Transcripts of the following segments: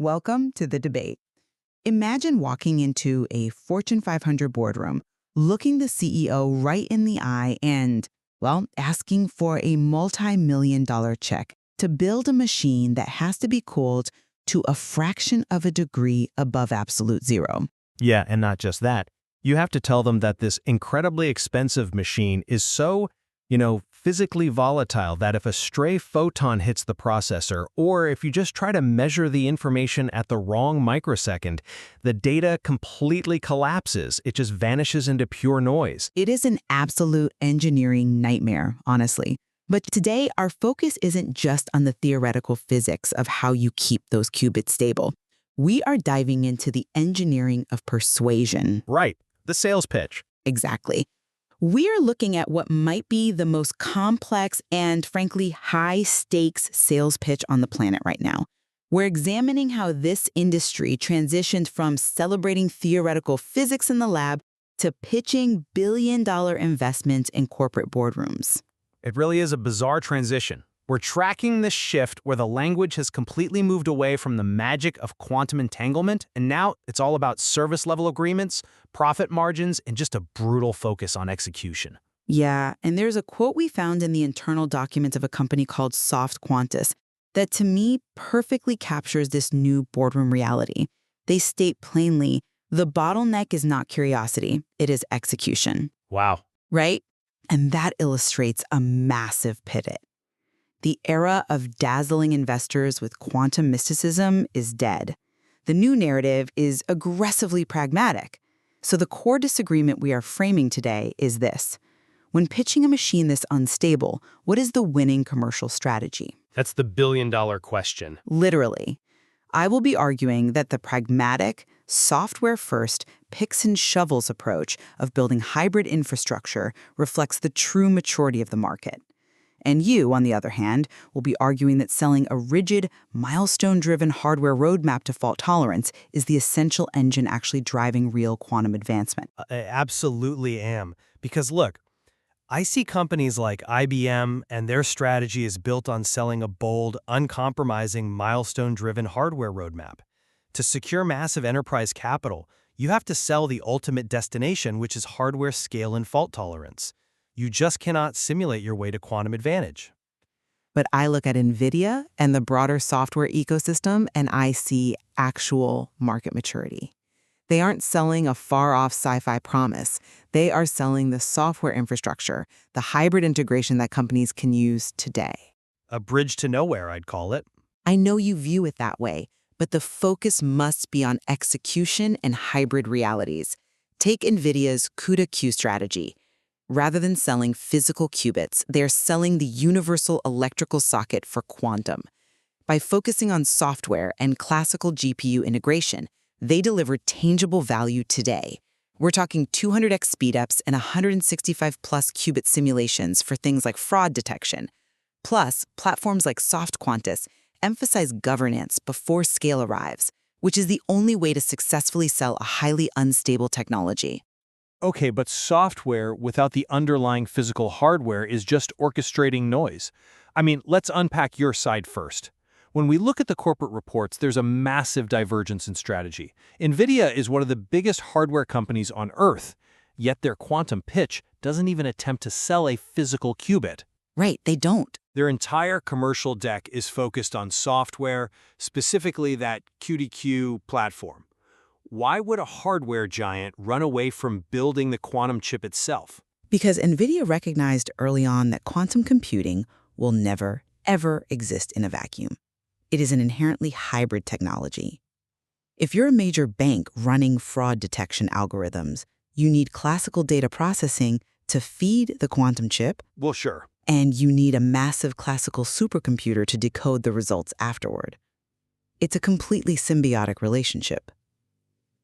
Welcome to the debate. Imagine walking into a Fortune 500 boardroom, looking the CEO right in the eye and, well, asking for a multi-million-dollar check to build a machine that has to be cooled to a fraction of a degree above absolute zero. Yeah, and not just that. You have to tell them that this incredibly expensive machine is so, physically volatile that if a stray photon hits the processor, or if you just try to measure the information at the wrong microsecond, the data completely collapses. It just vanishes into pure noise. It is an absolute engineering nightmare, honestly. But today, our focus isn't just on the theoretical physics of how you keep those qubits stable. We are diving into the engineering of persuasion. Right, the sales pitch. Exactly. We are looking at what might be the most complex and, frankly, high-stakes sales pitch on the planet right now. We're examining how this industry transitioned from celebrating theoretical physics in the lab to pitching billion-dollar investments in corporate boardrooms. It really is a bizarre transition. We're tracking this shift where the language has completely moved away from the magic of quantum entanglement, and now it's all about service-level agreements, profit margins, and just a brutal focus on execution. Yeah, and there's a quote we found in the internal documents of a company called SoftQuantus that, to me, perfectly captures this new boardroom reality. They state plainly, the bottleneck is not curiosity, it is execution. Wow. Right? And that illustrates a massive pivot. The era of dazzling investors with quantum mysticism is dead. The new narrative is aggressively pragmatic. So the core disagreement we are framing today is this. When pitching a machine this unstable, what is the winning commercial strategy? That's the billion-dollar question. Literally. I will be arguing that the pragmatic, software-first, picks and shovels approach of building hybrid infrastructure reflects the true maturity of the market. And you, on the other hand, will be arguing that selling a rigid, milestone-driven hardware roadmap to fault tolerance is the essential engine actually driving real quantum advancement. I absolutely am. Because look, I see companies like IBM, and their strategy is built on selling a bold, uncompromising, milestone-driven hardware roadmap. To secure massive enterprise capital, you have to sell the ultimate destination, which is hardware scale and fault tolerance. You just cannot simulate your way to quantum advantage. But I look at Nvidia and the broader software ecosystem, and I see actual market maturity. They aren't selling a far-off sci-fi promise. They are selling the software infrastructure, the hybrid integration that companies can use today. A bridge to nowhere, I'd call it. I know you view it that way, but the focus must be on execution and hybrid realities. Take Nvidia's cuda-q strategy. Rather than selling physical qubits, they're selling the universal electrical socket for quantum. By focusing on software and classical GPU integration, they deliver tangible value today. We're talking 200x speedups and 165-plus qubit simulations for things like fraud detection. Plus, platforms like SoftQuantus emphasize governance before scale arrives, which is the only way to successfully sell a highly unstable technology. Okay, but software without the underlying physical hardware is just orchestrating noise. I mean, let's unpack your side first. When we look at the corporate reports, there's a massive divergence in strategy. Nvidia is one of the biggest hardware companies on Earth, yet their quantum pitch doesn't even attempt to sell a physical qubit. Right, they don't. Their entire commercial deck is focused on software, specifically that cuda-q platform. Why would a hardware giant run away from building the quantum chip itself? Because Nvidia recognized early on that quantum computing will never, ever exist in a vacuum. It is an inherently hybrid technology. If you're a major bank running fraud detection algorithms, you need classical data processing to feed the quantum chip. Well, sure. And you need a massive classical supercomputer to decode the results afterward. It's a completely symbiotic relationship.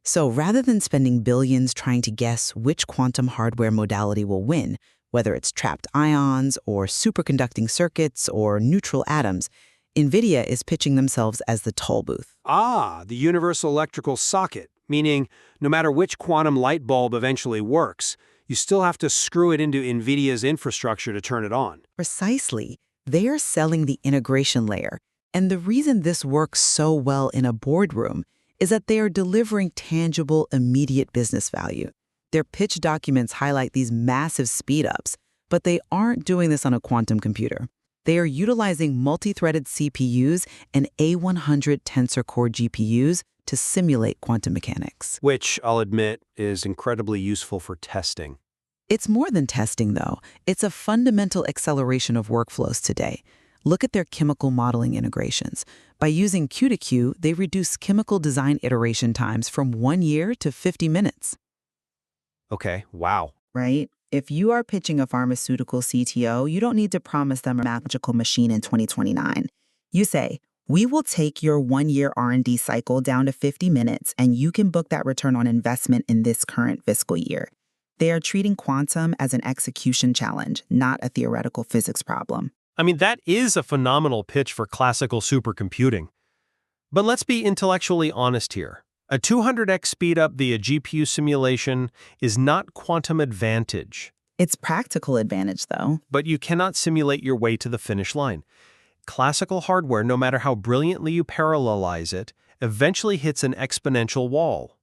So rather than spending billions trying to guess which quantum hardware modality will win, whether it's trapped ions or superconducting circuits or neutral atoms, Nvidia is pitching themselves as the toll booth. Ah, the universal electrical socket, meaning no matter which quantum light bulb eventually works, you still have to screw it into Nvidia's infrastructure to turn it on. Precisely. They are selling the integration layer, And the reason this works so well in a boardroom is that they are delivering tangible, immediate business value. Their pitch documents highlight these massive speedups, but they aren't doing this on a quantum computer. They are utilizing multi-threaded CPUs and A100 tensor core GPUs to simulate quantum mechanics. Which, I'll admit, is incredibly useful for testing. It's more than testing, though. It's a fundamental acceleration of workflows today. Look at their chemical modeling integrations. By using cuda-q, they reduce chemical design iteration times from 1 year to 50 minutes. Okay, wow. Right? If you are pitching a pharmaceutical CTO, you don't need to promise them a magical machine in 2029. You say, we will take your 1-year R&D cycle down to 50 minutes, and you can book that return on investment in this current fiscal year. They are treating quantum as an execution challenge, not a theoretical physics problem. I mean, that is a phenomenal pitch for classical supercomputing. But let's be intellectually honest here. A 200x speedup via GPU simulation is not quantum advantage. It's practical advantage, though. But you cannot simulate your way to the finish line. Classical hardware, no matter how brilliantly you parallelize it, eventually hits an exponential wall.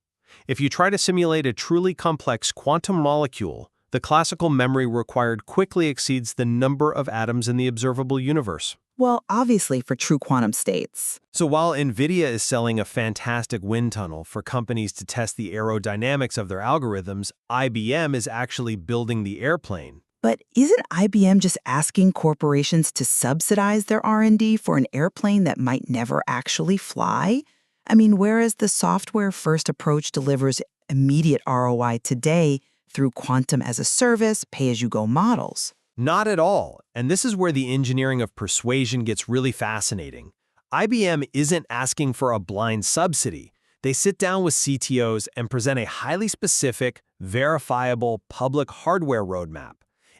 If you try to simulate a truly complex quantum molecule, the classical memory required quickly exceeds the number of atoms in the observable universe. Well, obviously for true quantum states. So while Nvidia is selling a fantastic wind tunnel for companies to test the aerodynamics of their algorithms, IBM is actually building the airplane. But isn't IBM just asking corporations to subsidize their R&D for an airplane that might never actually fly? I mean, whereas the software-first approach delivers immediate ROI today through quantum-as-a-service, pay-as-you-go models. Not at all, and this is where the engineering of persuasion gets really fascinating. IBM isn't asking for a blind subsidy. They sit down with CTOs and present a highly specific, verifiable public hardware roadmap.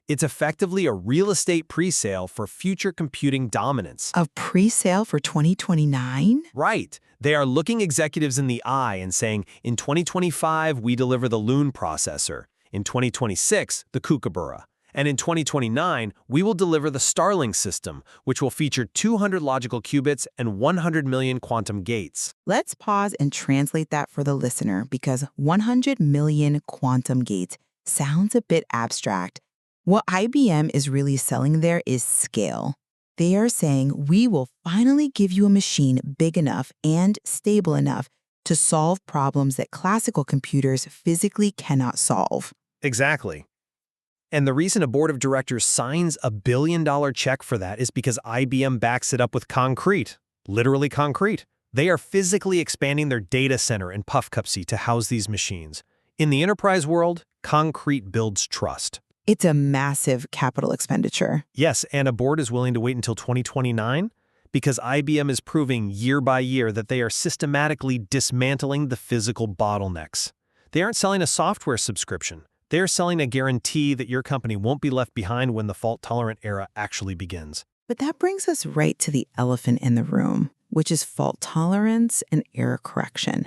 It's effectively a real estate presale for future computing dominance. A presale for 2029? Right. They are looking executives in the eye and saying, in 2025, we deliver the Loon processor. In 2026, the Kookaburra. And in 2029, we will deliver the Starling system, which will feature 200 logical qubits and 100 million quantum gates. Let's pause and translate that for the listener, because 100 million quantum gates sounds a bit abstract. What IBM is really selling there is scale. They are saying, we will finally give you a machine big enough and stable enough to solve problems that classical computers physically cannot solve. Exactly. And the reason a board of directors signs a $1 billion check for that is because IBM backs it up with concrete. Literally concrete. They are physically expanding their data center in Poughkeepsie to house these machines. In the enterprise world, concrete builds trust. It's a massive capital expenditure. Yes, and a board is willing to wait until 2029 because IBM is proving year by year that they are systematically dismantling the physical bottlenecks. They aren't selling a software subscription. They are selling a guarantee that your company won't be left behind when the fault-tolerant era actually begins. But that brings us right to the elephant in the room, which is fault tolerance and error correction.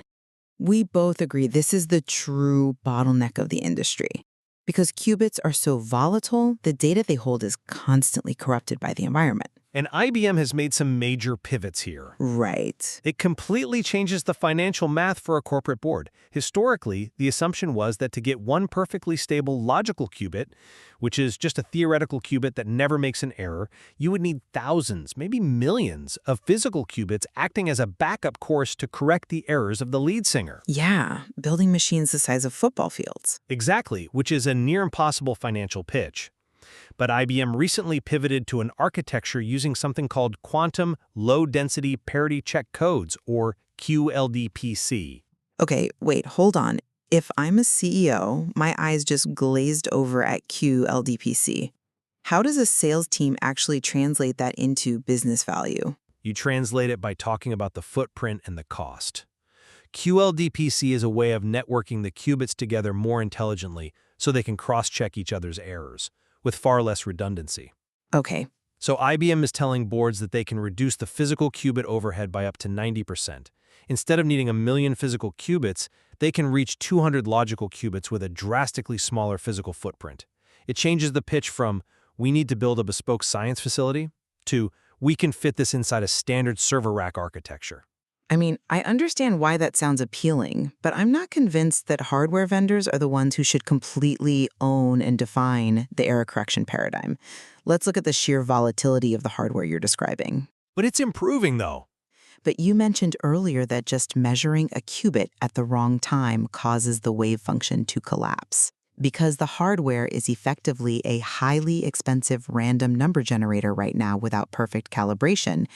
We both agree this is the true bottleneck of the industry. Because qubits are so volatile, the data they hold is constantly corrupted by the environment. And IBM has made some major pivots here. Right. It completely changes the financial math for a corporate board. Historically, the assumption was that to get one perfectly stable logical qubit, which is just a theoretical qubit that never makes an error, you would need thousands, maybe millions, of physical qubits acting as a backup course to correct the errors of the lead singer. Yeah, building machines the size of football fields. Exactly, which is a near impossible financial pitch. But IBM recently pivoted to an architecture using something called Quantum Low-Density Parity Check Codes, or QLDPC. Okay, wait, hold on. If I'm a CEO, my eyes just glazed over at QLDPC. How does a sales team actually translate that into business value? You translate it by talking about the footprint and the cost. QLDPC is a way of networking the qubits together more intelligently so they can cross-check each other's errors, with far less redundancy. Okay. So IBM is telling boards that they can reduce the physical qubit overhead by up to 90%. Instead of needing 1 million physical qubits, they can reach 200 logical qubits with a drastically smaller physical footprint. It changes the pitch from, we need to build a bespoke science facility, to, we can fit this inside a standard server rack architecture. I mean, I understand why that sounds appealing, but I'm not convinced that hardware vendors are the ones who should completely own and define the error correction paradigm. Let's look at the sheer volatility of the hardware you're describing. But it's improving, though. But you mentioned earlier that just measuring a qubit at the wrong time causes the wave function to collapse. Because the hardware is effectively a highly expensive random number generator right now without perfect calibration,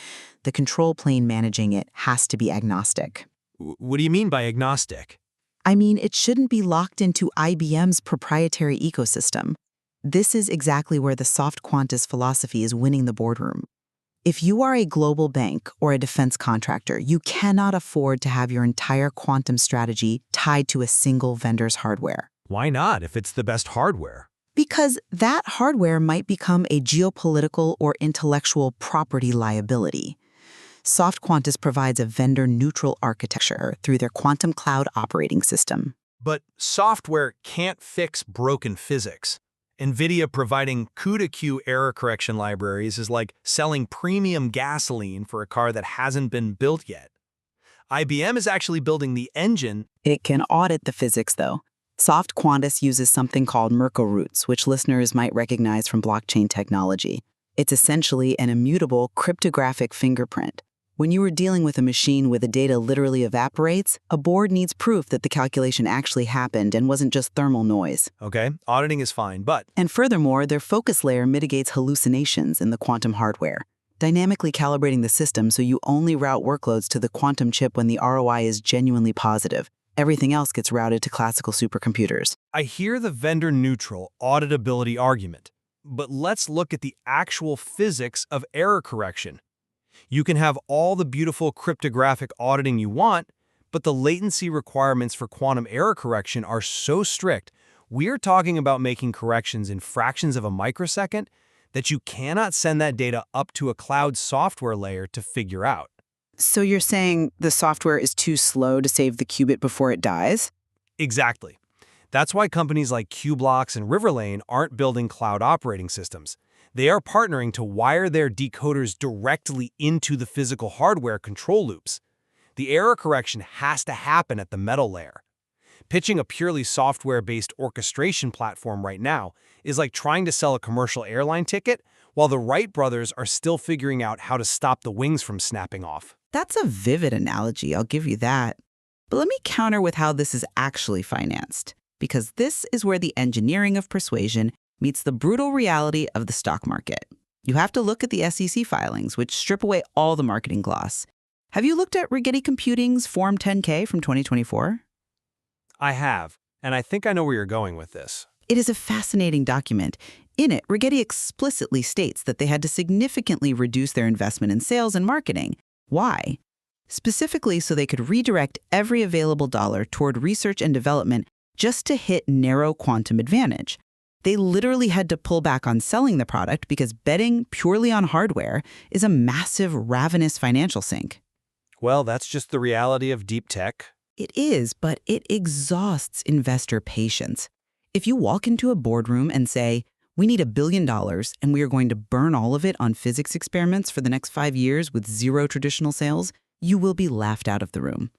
the control plane managing it has to be agnostic. What do you mean by agnostic? I mean, it shouldn't be locked into IBM's proprietary ecosystem. This is exactly where the SoftQuantus philosophy is winning the boardroom. If you are a global bank or a defense contractor, you cannot afford to have your entire quantum strategy tied to a single vendor's hardware. Why not, if it's the best hardware? Because that hardware might become a geopolitical or intellectual property liability. SoftQuantus provides a vendor-neutral architecture through their quantum cloud operating system. But software can't fix broken physics. Nvidia providing cuda-q error correction libraries is like selling premium gasoline for a car that hasn't been built yet. IBM is actually building the engine. It can audit the physics, though. SoftQuantus uses something called Merkle roots, which listeners might recognize from blockchain technology. It's essentially an immutable cryptographic fingerprint. When you are dealing with a machine where the data literally evaporates, a board needs proof that the calculation actually happened and wasn't just thermal noise. Okay, auditing is fine, but... And furthermore, their focus layer mitigates hallucinations in the quantum hardware, dynamically calibrating the system so you only route workloads to the quantum chip when the ROI is genuinely positive. Everything else gets routed to classical supercomputers. I hear the vendor-neutral auditability argument, but let's look at the actual physics of error correction. You can have all the beautiful cryptographic auditing you want, but the latency requirements for quantum error correction are so strict, we're talking about making corrections in fractions of a microsecond that you cannot send that data up to a cloud software layer to figure out. So you're saying the software is too slow to save the qubit before it dies? Exactly. That's why companies like Qblocks and Riverlane aren't building cloud operating systems. They are partnering to wire their decoders directly into the physical hardware control loops. The error correction has to happen at the metal layer. Pitching a purely software-based orchestration platform right now is like trying to sell a commercial airline ticket while the Wright brothers are still figuring out how to stop the wings from snapping off. That's a vivid analogy, I'll give you that. But let me counter with how this is actually financed, because this is where the engineering of persuasion meets the brutal reality of the stock market. You have to look at the SEC filings, which strip away all the marketing gloss. Have you looked at Rigetti Computing's Form 10K from 2024? I have, and I think I know where you're going with this. It is a fascinating document. In it, Rigetti explicitly states that they had to significantly reduce their investment in sales and marketing. Why? Specifically so they could redirect every available dollar toward research and development just to hit narrow quantum advantage. They literally had to pull back on selling the product because betting purely on hardware is a massive, ravenous financial sink. Well, that's just the reality of deep tech. It is, but it exhausts investor patience. If you walk into a boardroom and say, "We need $1 billion and we are going to burn all of it on physics experiments for the next 5 years with zero traditional sales," you will be laughed out of the room.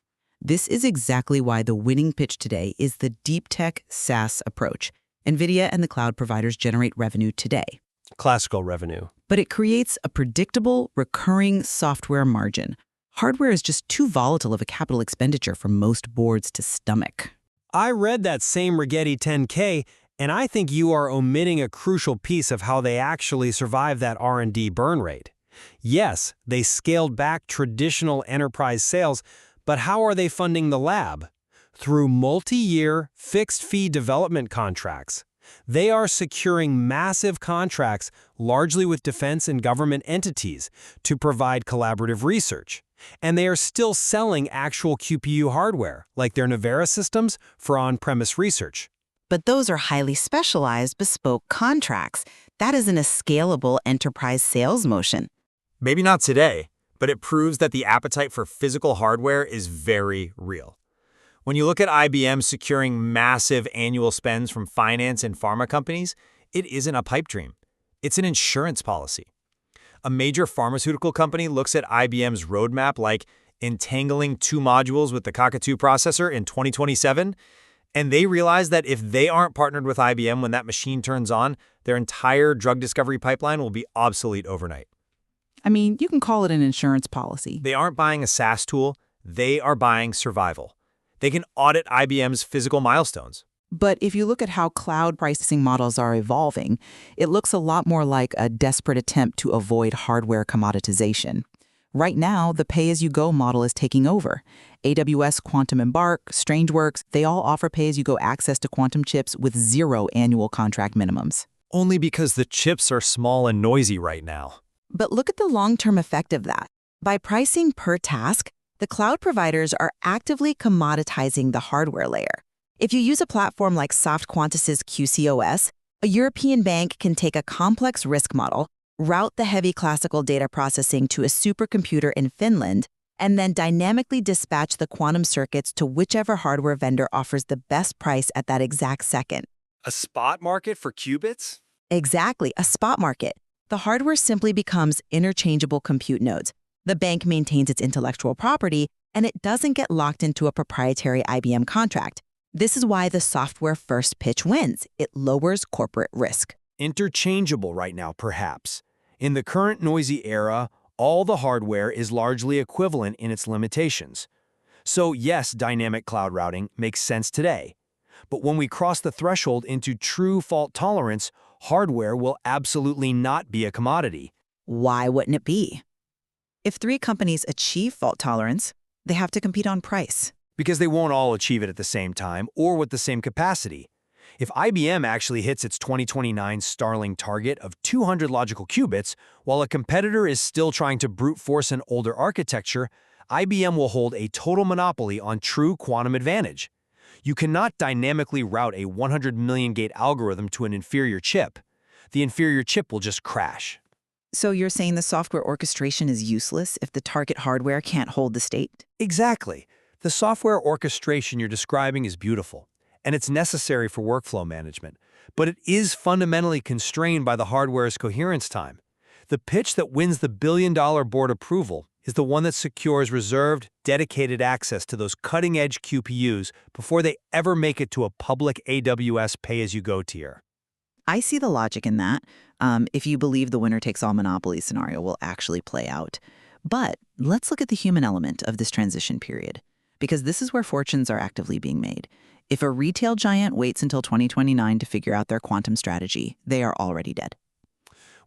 This is exactly why the winning pitch today is the deep tech SaaS approach. Nvidia and the cloud providers generate revenue today. Classical revenue. But it creates a predictable, recurring software margin. Hardware is just too volatile of a capital expenditure for most boards to stomach. I read that same Rigetti 10K, and I think you are omitting a crucial piece of how they actually survive that R&D burn rate. Yes, they scaled back traditional enterprise sales, but how are they funding the lab? Through multi-year, fixed-fee development contracts. They are securing massive contracts, largely with defense and government entities, to provide collaborative research. And they are still selling actual QPU hardware, like their Nevera systems, for on-premise research. But those are highly specialized, bespoke contracts. That isn't a scalable enterprise sales motion. Maybe not today, but it proves that the appetite for physical hardware is very real. When you look at IBM securing massive annual spends from finance and pharma companies, it isn't a pipe dream. It's an insurance policy. A major pharmaceutical company looks at IBM's roadmap like entangling two modules with the cuda-q processor in 2027, and they realize that if they aren't partnered with IBM when that machine turns on, their entire drug discovery pipeline will be obsolete overnight. I mean, you can call it an insurance policy. They aren't buying a SaaS tool, they are buying survival. They can audit IBM's physical milestones. But if you look at how cloud pricing models are evolving, it looks a lot more like a desperate attempt to avoid hardware commoditization. Right now, the pay-as-you-go model is taking over. AWS Quantum Embark, StrangeWorks, they all offer pay-as-you-go access to quantum chips with 0 annual contract minimums. Only because the chips are small and noisy right now. But look at the long-term effect of that. By pricing per task, the cloud providers are actively commoditizing the hardware layer. If you use a platform like SoftQuantus's QCOS, a European bank can take a complex risk model, route the heavy classical data processing to a supercomputer in Finland, and then dynamically dispatch the quantum circuits to whichever hardware vendor offers the best price at that exact second. A spot market for qubits? Exactly, a spot market. The hardware simply becomes interchangeable compute nodes. The bank maintains its intellectual property, and it doesn't get locked into a proprietary IBM contract. This is why the software-first pitch wins. It lowers corporate risk. Interchangeable right now, perhaps. In the current noisy era, all the hardware is largely equivalent in its limitations. So yes, dynamic cloud routing makes sense today. But when we cross the threshold into true fault tolerance, hardware will absolutely not be a commodity. Why wouldn't it be? If 3 companies achieve fault tolerance, they have to compete on price. Because they won't all achieve it at the same time or with the same capacity. If IBM actually hits its 2029 Starling target of 200 logical qubits, while a competitor is still trying to brute force an older architecture, IBM will hold a total monopoly on true quantum advantage. You cannot dynamically route a 100 million gate algorithm to an inferior chip. The inferior chip will just crash. So you're saying the software orchestration is useless if the target hardware can't hold the state? Exactly. The software orchestration you're describing is beautiful, and it's necessary for workflow management, but it is fundamentally constrained by the hardware's coherence time. The pitch that wins the billion-dollar board approval is the one that secures reserved, dedicated access to those cutting-edge QPUs before they ever make it to a public AWS pay-as-you-go tier. I see the logic in that, if you believe the winner-takes-all monopoly scenario will actually play out. But let's look at the human element of this transition period, because this is where fortunes are actively being made. If a retail giant waits until 2029 to figure out their quantum strategy, they are already dead.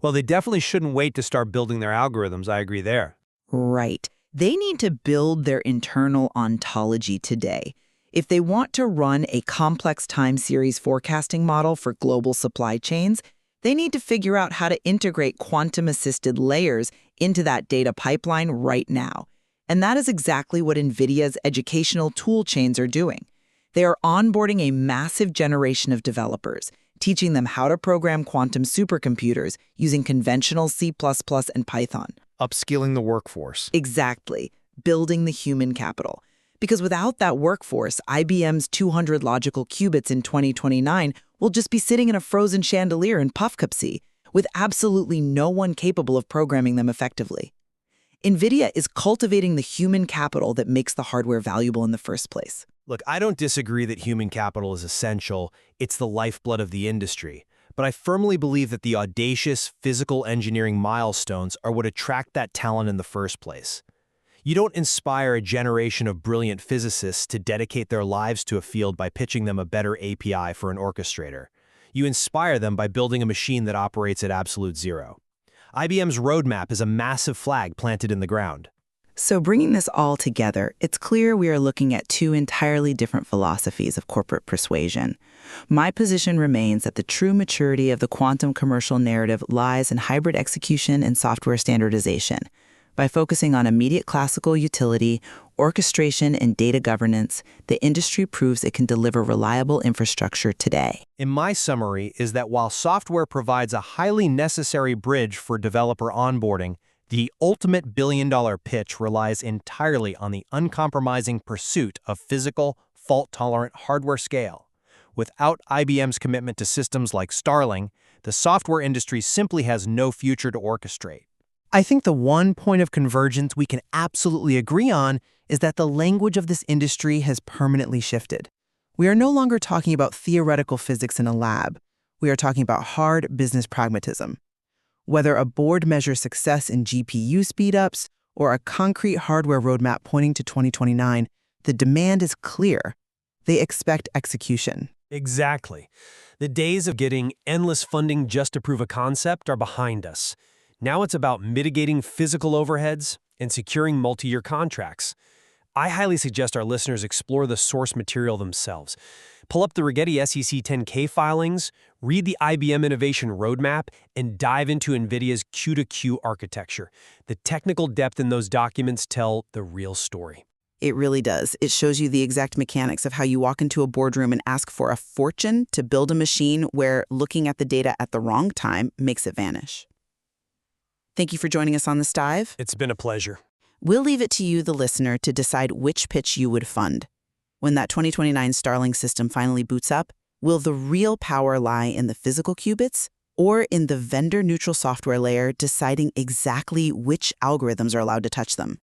Well, they definitely shouldn't wait to start building their algorithms, I agree there. Right. They need to build their internal ontology today. If they want to run a complex time series forecasting model for global supply chains, they need to figure out how to integrate quantum-assisted layers into that data pipeline right now. And that is exactly what NVIDIA's educational tool chains are doing. They are onboarding a massive generation of developers, teaching them how to program quantum supercomputers using conventional C++ and Python. Upskilling the workforce. Exactly. Building the human capital. Because without that workforce, IBM's 200 logical qubits in 2029 will just be sitting in a frozen chandelier in Poughkeepsie, with absolutely no one capable of programming them effectively. NVIDIA is cultivating the human capital that makes the hardware valuable in the first place. Look, I don't disagree that human capital is essential. It's the lifeblood of the industry. But I firmly believe that the audacious physical engineering milestones are what attract that talent in the first place. You don't inspire a generation of brilliant physicists to dedicate their lives to a field by pitching them a better API for an orchestrator. You inspire them by building a machine that operates at absolute zero. IBM's roadmap is a massive flag planted in the ground. So bringing this all together, it's clear we are looking at 2 entirely different philosophies of corporate persuasion. My position remains that the true maturity of the quantum commercial narrative lies in hybrid execution and software standardization. By focusing on immediate classical utility, orchestration, and data governance, the industry proves it can deliver reliable infrastructure today. In my summary is that while software provides a highly necessary bridge for developer onboarding, the ultimate billion-dollar pitch relies entirely on the uncompromising pursuit of physical, fault-tolerant hardware scale. Without IBM's commitment to systems like Starling, the software industry simply has no future to orchestrate. I think the one point of convergence we can absolutely agree on is that the language of this industry has permanently shifted. We are no longer talking about theoretical physics in a lab. We are talking about hard business pragmatism. Whether a board measures success in GPU speedups or a concrete hardware roadmap pointing to 2029, the demand is clear. They expect execution. Exactly. The days of getting endless funding just to prove a concept are behind us. Now it's about mitigating physical overheads and securing multi-year contracts. I highly suggest our listeners explore the source material themselves. Pull up the Rigetti SEC 10K filings, read the IBM Innovation Roadmap, and dive into Nvidia's cuda-q architecture. The technical depth in those documents tell the real story. It really does. It shows you the exact mechanics of how you walk into a boardroom and ask for a fortune to build a machine where looking at the data at the wrong time makes it vanish. Thank you for joining us on this dive. It's been a pleasure. We'll leave it to you, the listener, to decide which pitch you would fund. When that 2029 Starling system finally boots up, will the real power lie in the physical qubits or in the vendor-neutral software layer deciding exactly which algorithms are allowed to touch them?